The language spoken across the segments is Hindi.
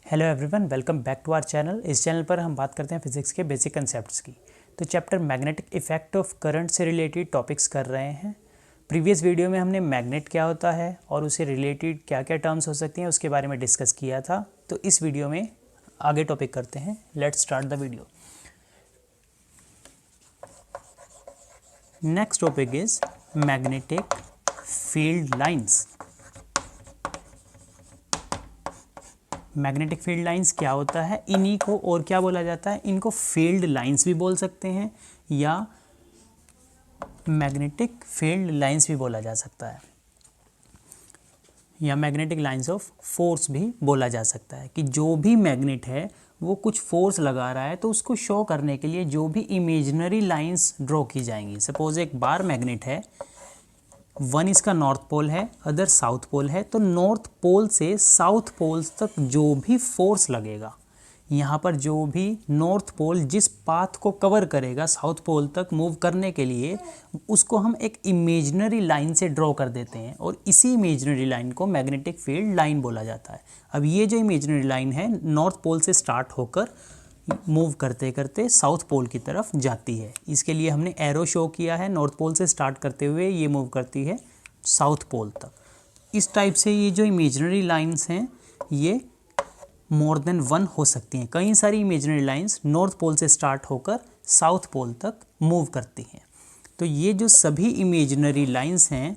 Hello everyone, welcome back to our channel. इस चैनल पर हम बात करते हैं फिजिक्स के बेसिक कंसेप्ट्स की। तो chapter magnetic effect of current से रिलेटेड टॉपिक्स कर रहे हैं। प्रीवियस वीडियो में हमने मैग्नेट क्या होता है और उससे रिलेटेड क्या क्या टर्म्स हो सकती हैं उसके बारे में डिस्कस किया था। तो इस वीडियो में आगे टॉपिक करते हैं। Let's start the video. Next topic is magnetic field lines. Magnetic field lines क्या होता है, इन्हीं को और क्या बोला जाता है, इनको फील्ड लाइंस भी बोल सकते हैं या मैग्नेटिक फील्ड लाइंस भी बोला जा सकता है या मैग्नेटिक लाइंस ऑफ फोर्स भी बोला जा सकता है। कि जो भी मैग्नेट है वो कुछ फोर्स लगा रहा है तो उसको शो करने के लिए जो भी इमेजिनरी लाइंस ड्रॉ की जाएंगी। सपोज एक बार मैग्नेट है, वन इसका नॉर्थ पोल है, अदर साउथ पोल है, तो नॉर्थ पोल से साउथ पोल तक जो भी फोर्स लगेगा, यहाँ पर जो भी नॉर्थ पोल जिस पाथ को कवर करेगा साउथ पोल तक मूव करने के लिए, उसको हम एक इमेजिनरी लाइन से ड्रॉ कर देते हैं और इसी इमेजिनरी लाइन को मैग्नेटिक फील्ड लाइन बोला जाता है। अब ये जो इमेजिनरी लाइन है नॉर्थ पोल से स्टार्ट होकर मूव करते करते साउथ पोल की तरफ जाती है। इसके लिए हमने एरो शो किया है, नॉर्थ पोल से स्टार्ट करते हुए ये मूव करती है साउथ पोल तक। इस टाइप से ये जो इमेजिनरी लाइंस हैं ये मोर देन वन हो सकती हैं। कई सारी इमेजिनरी लाइंस नॉर्थ पोल से स्टार्ट होकर साउथ पोल तक मूव करती हैं। तो ये जो सभी इमेजिनरी लाइंस हैं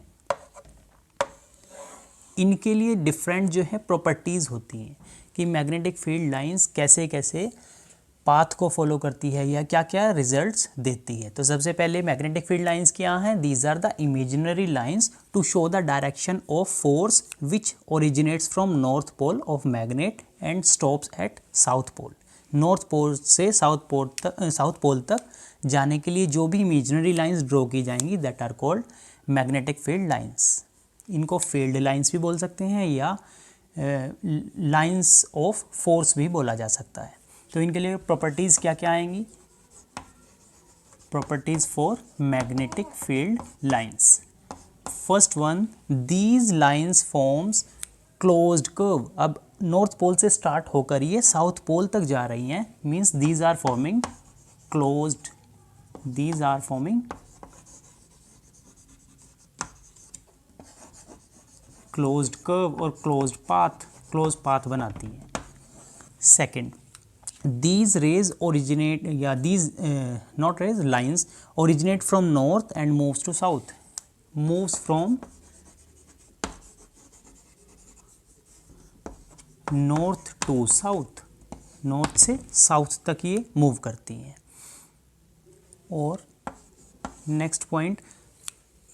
इनके लिए डिफरेंट जो है प्रॉपर्टीज़ होती हैं कि मैग्नेटिक फील्ड लाइंस कैसे कैसे पाथ को फॉलो करती है या क्या क्या रिजल्ट्स देती है। तो सबसे पहले मैग्नेटिक फील्ड लाइंस क्या हैं? These are the imaginary lines to show the direction of force which originates from north pole of magnet and stops at south pole. North pole से साउथ पोल तक जाने के लिए जो भी इमेजिनरी लाइंस ड्रॉ की जाएंगी that are called magnetic field lines. इनको फील्ड लाइंस भी बोल सकते हैं या लाइंस ऑफ फोर्स भी बोला जा सकता है। तो इनके लिए प्रॉपर्टीज़ क्या क्या आएंगी? Properties for magnetic field lines. First one, these lines forms closed curve. अब नॉर्थ पोल से स्टार्ट होकर ये साउथ पोल तक जा रही हैं, means these are forming closed, these are forming closed curve और क्लोज्ड पाथ बनाती हैं। Second, these rays originate these not rays, lines originate from north and moves to south, moves from north to south, north से south तक ये मूव करती हैं। और next point,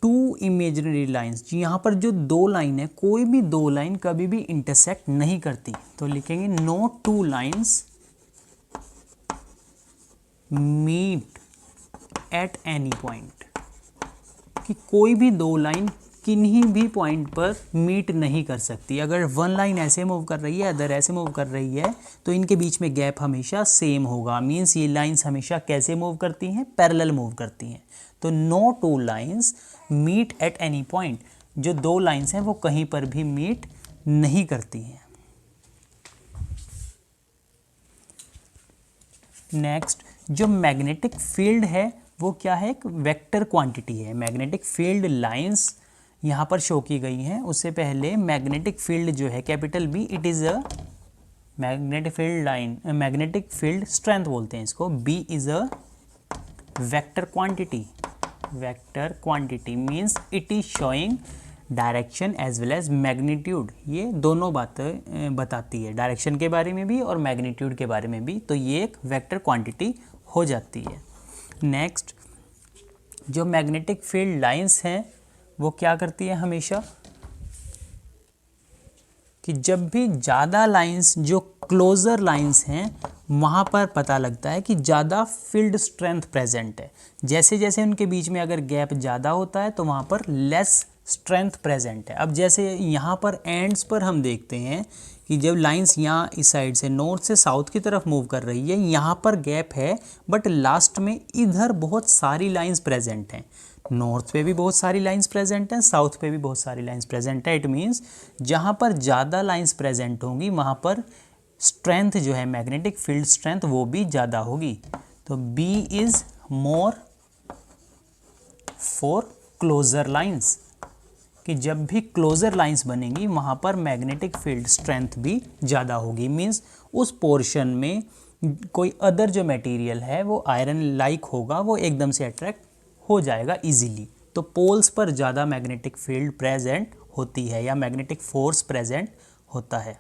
two imaginary lines, यहाँ पर जो दो लाइन है कोई भी दो लाइन कभी भी इंटरसेक्ट नहीं करती, तो लिखेंगे no two lines meet at any point. कि कोई भी दो लाइन किन्हीं भी पॉइंट पर मीट नहीं कर सकती। अगर वन लाइन ऐसे मूव कर रही है अदर ऐसे मूव कर रही है तो इनके बीच में गैप हमेशा सेम होगा। मीन्स ये लाइंस हमेशा कैसे मूव करती हैं? पैरेलल मूव करती हैं। तो no two lines meet at any point, जो दो लाइंस हैं वो कहीं पर भी मीट नहीं करती हैं। नेक्स्ट, जो मैग्नेटिक फील्ड है वो क्या है? एक वेक्टर क्वांटिटी है। मैग्नेटिक फील्ड लाइंस यहाँ पर शो की गई हैं। उससे पहले मैग्नेटिक फील्ड जो है capital B, it is a magnetic field line, magnetic field strength बोलते हैं इसको। B is a vector quantity. Vector quantity means it is showing direction as well as magnitude. ये दोनों बातें बताती है, डायरेक्शन के बारे में भी और मैग्नीट्यूड के बारे में भी। तो ये एक वेक्टर क्वांटिटी हो जाती है। नेक्स्ट, जो मैग्नेटिक फील्ड लाइंस हैं वो क्या करती है हमेशा कि जब भी ज़्यादा लाइंस, जो क्लोज़र लाइंस हैं वहाँ पर पता लगता है कि ज़्यादा फील्ड स्ट्रेंथ प्रेजेंट है। जैसे जैसे उनके बीच में अगर गैप ज़्यादा होता है तो वहाँ पर लेस स्ट्रेंथ प्रेजेंट है। अब जैसे यहाँ पर एंड्स पर हम देखते हैं कि जब लाइंस यहाँ इस साइड से नॉर्थ से साउथ की तरफ मूव कर रही है, यहाँ पर गैप है बट लास्ट में इधर बहुत सारी लाइंस प्रेजेंट हैं। नॉर्थ पे भी बहुत सारी लाइंस प्रेजेंट हैं, साउथ पे भी बहुत सारी लाइंस प्रेजेंट है। इट मीन्स जहाँ पर ज़्यादा लाइंस प्रेजेंट होंगी वहाँ पर स्ट्रेंथ जो है, मैग्नेटिक फील्ड स्ट्रेंथ वो भी ज़्यादा होगी। तो B is more for closer lines, कि जब भी क्लोजर लाइंस बनेंगी वहाँ पर मैग्नेटिक फील्ड स्ट्रेंथ भी ज़्यादा होगी। मीन्स उस पोर्शन में कोई अदर जो मटेरियल है वो आयरन लाइक होगा, वो एकदम से अट्रैक्ट हो जाएगा इजीली। तो पोल्स पर ज़्यादा मैग्नेटिक फील्ड प्रेजेंट होती है या मैग्नेटिक फोर्स प्रेजेंट होता है।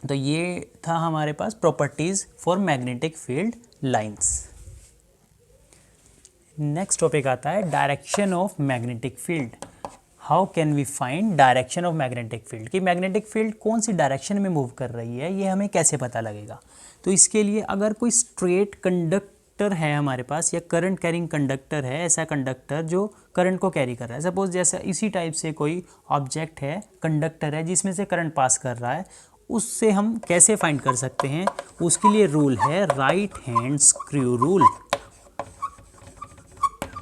तो ये था हमारे पास properties for magnetic field lines. Next topic आता है direction of magnetic field. How can we find direction of magnetic field, कि मैग्नेटिक फील्ड कौन सी डायरेक्शन में मूव कर रही है, ये हमें कैसे पता लगेगा। तो इसके लिए अगर कोई स्ट्रेट कंडक्टर है हमारे पास या करंट कैरिंग कंडक्टर है, ऐसा कंडक्टर जो करंट को कैरी कर रहा है, सपोज जैसा इसी टाइप से कोई ऑब्जेक्ट है, कंडक्टर है जिसमें से करंट पास कर रहा है, उससे हम कैसे फाइंड कर सकते हैं। उसके लिए रूल है right hand screw rule.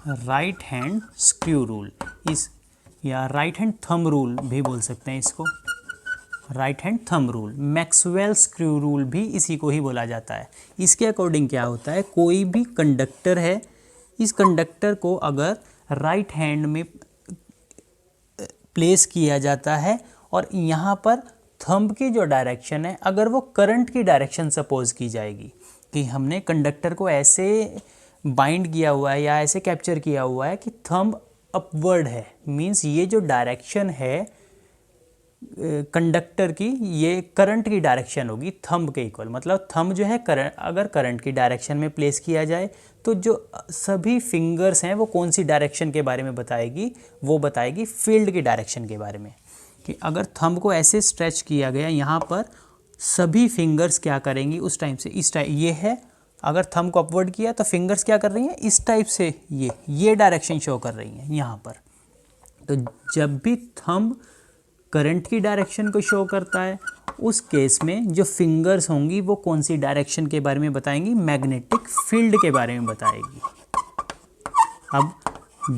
Right hand screw rule इस या राइट हैंड थंब रूल भी बोल सकते हैं इसको, right hand thumb rule. Maxwell screw rule भी इसी को ही बोला जाता है। इसके अकॉर्डिंग क्या होता है, कोई भी कंडक्टर है, इस कंडक्टर को अगर राइट हैंड में प्लेस किया जाता है और यहाँ पर थंब की जो डायरेक्शन है, अगर वो करंट की डायरेक्शन सपोज की जाएगी, कि हमने कंडक्टर को ऐसे बाइंड किया हुआ है या ऐसे कैप्चर किया हुआ है कि थंब अपवर्ड है, मीन्स ये जो डायरेक्शन है कंडक्टर की, ये करंट की डायरेक्शन होगी थंब के इक्वल। मतलब थंब जो है करंट, अगर करंट की डायरेक्शन में प्लेस किया जाए तो जो सभी फिंगर्स हैं वो कौन सी डायरेक्शन के बारे में बताएगी, वो बताएगी फील्ड की डायरेक्शन के बारे में। कि अगर थंब को ऐसे स्ट्रेच किया गया, यहाँ पर सभी फिंगर्स क्या करेंगी उस टाइम से, इस टाइप ये है, अगर थंब को अपवर्ड किया तो फिंगर्स क्या कर रही हैं, इस टाइप से ये डायरेक्शन शो कर रही हैं यहाँ पर। तो जब भी थंब करंट की डायरेक्शन को शो करता है, उस केस में जो फिंगर्स होंगी वो कौन सी डायरेक्शन के बारे में बताएंगी, मैग्नेटिक फील्ड के बारे में बताएगी। अब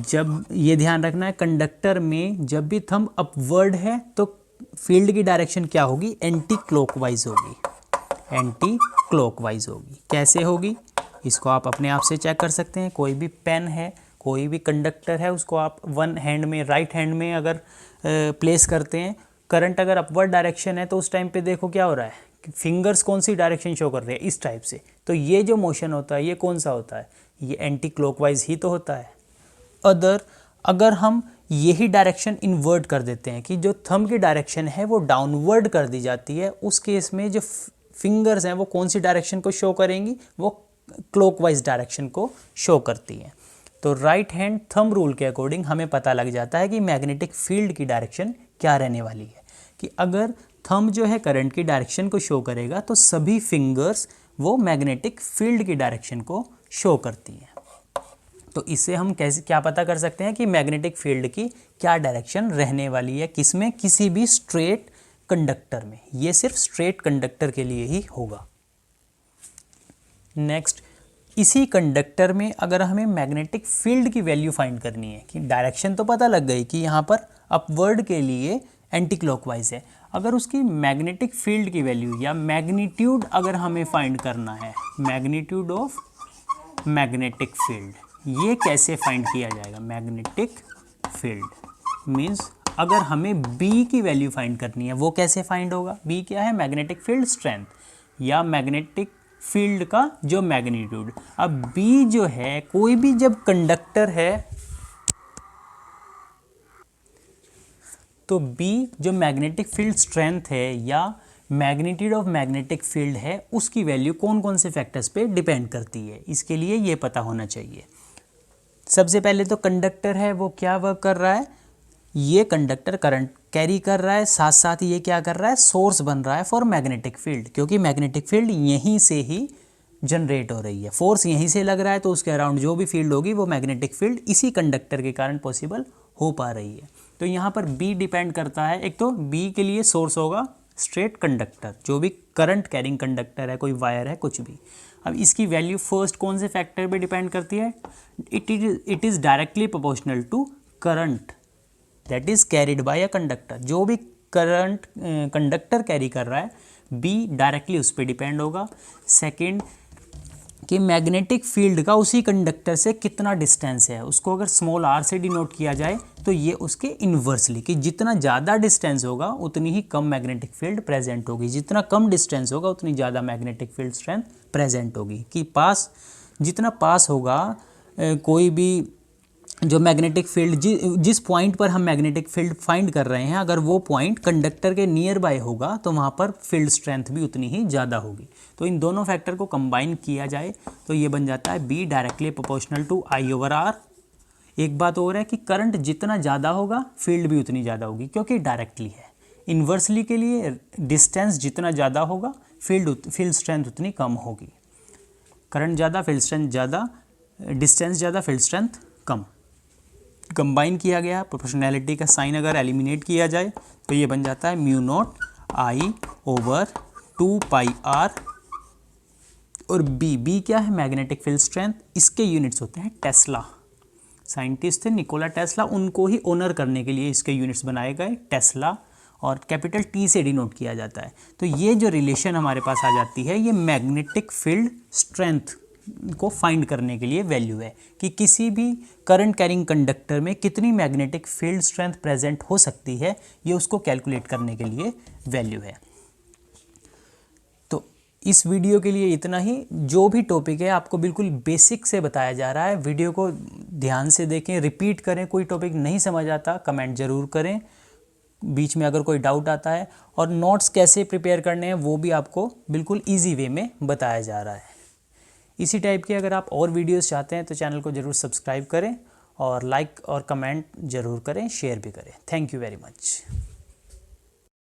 जब ये ध्यान रखना है, कंडक्टर में जब भी थंब अपवर्ड है तो फील्ड की डायरेक्शन क्या होगी, एंटी क्लॉकवाइज होगी। एंटी क्लॉकवाइज होगी। कैसे होगी, इसको आप अपने आप से चेक कर सकते हैं। कोई भी पेन है, कोई भी कंडक्टर है, उसको आप वन हैंड में, राइट हैंड में अगर प्लेस करते हैं, करंट अगर अपवर्ड डायरेक्शन है तो उस टाइम पे देखो क्या हो रहा है, फिंगर्स कौन सी डायरेक्शन शो कर रहे हैं, इस टाइप से। तो ये जो मोशन होता है ये कौन सा होता है, ये एंटी क्लॉकवाइज ही तो होता है। अगर हम यही डायरेक्शन इन्वर्ट कर देते हैं कि जो थंब की डायरेक्शन है वो डाउनवर्ड कर दी जाती है, उस केस में जो फिंगर्स हैं वो कौन सी डायरेक्शन को शो करेंगी, वो क्लॉकवाइज डायरेक्शन को शो करती हैं। तो राइट हैंड थंब रूल के अकॉर्डिंग हमें पता लग जाता है कि मैग्नेटिक फील्ड की डायरेक्शन क्या रहने वाली है। कि अगर थंब जो है करंट की डायरेक्शन को शो करेगा तो सभी फिंगर्स वो मैग्नेटिक फील्ड की डायरेक्शन को शो करती हैं। तो इससे हम कैसे क्या पता कर सकते हैं कि मैग्नेटिक फील्ड की क्या डायरेक्शन रहने वाली है, किसमें, किसी भी स्ट्रेट कंडक्टर में। ये सिर्फ स्ट्रेट कंडक्टर के लिए ही होगा। नेक्स्ट, इसी कंडक्टर में अगर हमें मैग्नेटिक फील्ड की वैल्यू फाइंड करनी है, कि डायरेक्शन तो पता लग गई कि यहाँ पर अपवर्ड के लिए एंटी क्लॉकवाइज है, अगर उसकी मैग्नेटिक फील्ड की वैल्यू या मैग्नीट्यूड अगर हमें फाइंड करना है, मैग्नीट्यूड ऑफ मैग्नेटिक फील्ड, ये कैसे फाइंड किया जाएगा। मैग्नेटिक फील्ड मीन्स अगर हमें B की वैल्यू फाइंड करनी है, वो कैसे फाइंड होगा। B क्या है, मैग्नेटिक फील्ड स्ट्रेंथ या मैग्नेटिक फील्ड का जो मैग्नीट्यूड। अब B जो है, कोई भी जब कंडक्टर है तो B जो मैग्नेटिक फील्ड स्ट्रेंथ है या मैग्नीट्यूड ऑफ मैग्नेटिक फील्ड है, उसकी वैल्यू कौन कौन से फैक्टर्स पे डिपेंड करती है, इसके लिए ये पता होना चाहिए। सबसे पहले तो कंडक्टर है वो क्या वर्क कर रहा है, ये कंडक्टर करंट कैरी कर रहा है, साथ साथ ये क्या कर रहा है, सोर्स बन रहा है फॉर मैग्नेटिक फील्ड, क्योंकि मैग्नेटिक फील्ड यहीं से ही जनरेट हो रही है, फोर्स यहीं से लग रहा है, तो उसके अराउंड जो भी फील्ड होगी वो मैग्नेटिक फील्ड इसी कंडक्टर के कारण पॉसिबल हो पा रही है। तो यहाँ पर B डिपेंड करता है, एक तो B के लिए सोर्स होगा स्ट्रेट कंडक्टर, जो भी करंट कैरिंग कंडक्टर है, कोई वायर है, कुछ भी। अब इसकी वैल्यू फर्स्ट कौन से फैक्टर पे डिपेंड करती है, it is directly proportional to current that is carried by a conductor. जो भी करंट कंडक्टर कैरी कर रहा है, बी डायरेक्टली उस पर डिपेंड होगा। सेकंड कि मैग्नेटिक फील्ड का उसी कंडक्टर से कितना डिस्टेंस है, उसको अगर स्मॉल आर से डिनोट किया जाए तो ये उसके इन्वर्सली कि जितना ज़्यादा डिस्टेंस होगा उतनी ही कम मैग्नेटिक फील्ड प्रेजेंट होगी, जितना कम डिस्टेंस होगा उतनी ज़्यादा मैग्नेटिक फील्ड स्ट्रेंथ प्रेजेंट होगी। कि पास जितना पास होगा कोई भी जो मैग्नेटिक फील्ड जिस पॉइंट पर हम मैग्नेटिक फील्ड फाइंड कर रहे हैं, अगर वो पॉइंट कंडक्टर के नियर बाय होगा तो वहाँ पर फील्ड स्ट्रेंथ भी उतनी ही ज़्यादा होगी। तो इन दोनों फैक्टर को कंबाइन किया जाए तो ये बन जाता है B directly proportional to I over R. एक बात और है कि करंट जितना ज़्यादा होगा फील्ड भी उतनी ज़्यादा होगी, क्योंकि डायरेक्टली है। इन्वर्सली के लिए डिस्टेंस जितना ज़्यादा होगा फील्ड स्ट्रेंथ उतनी कम होगी। करंट ज़्यादा, फील्ड स्ट्रेंथ ज़्यादा, डिस्टेंस ज़्यादा, फील्ड स्ट्रेंथ कम। कंबाइन किया गया, प्रोपोर्शनैलिटी का साइन अगर एलिमिनेट किया जाए तो ये बन जाता है mu naught I over 2 pi R. और बी क्या है? Magnetic field strength. इसके यूनिट्स होते हैं टेस्ला। साइंटिस्ट थे निकोला टेस्ला, उनको ही ऑनर करने के लिए इसके यूनिट्स बनाए गए टेस्ला, और कैपिटल टी से डिनोट किया जाता है। तो ये जो रिलेशन हमारे पास आ जाती है ये मैग्नेटिक फील्ड स्ट्रेंथ को फाइंड करने के लिए वैल्यू है कि किसी भी करंट कैरिंग कंडक्टर में कितनी मैग्नेटिक फील्ड स्ट्रेंथ प्रेजेंट हो सकती है, ये उसको कैलकुलेट करने के लिए वैल्यू है। तो इस वीडियो के लिए इतना ही। जो भी टॉपिक है आपको बिल्कुल बेसिक से बताया जा रहा है, वीडियो को ध्यान से देखें, रिपीट करें। कोई टॉपिक नहीं समझ आता कमेंट ज़रूर करें, बीच में अगर कोई डाउट आता है। और नोट्स कैसे प्रिपेयर करने हैं वो भी आपको बिल्कुल ईजी वे में बताया जा रहा है। इसी टाइप के अगर आप और वीडियोस चाहते हैं तो चैनल को ज़रूर सब्सक्राइब करें और लाइक और कमेंट ज़रूर करें, शेयर भी करें। Thank you very much.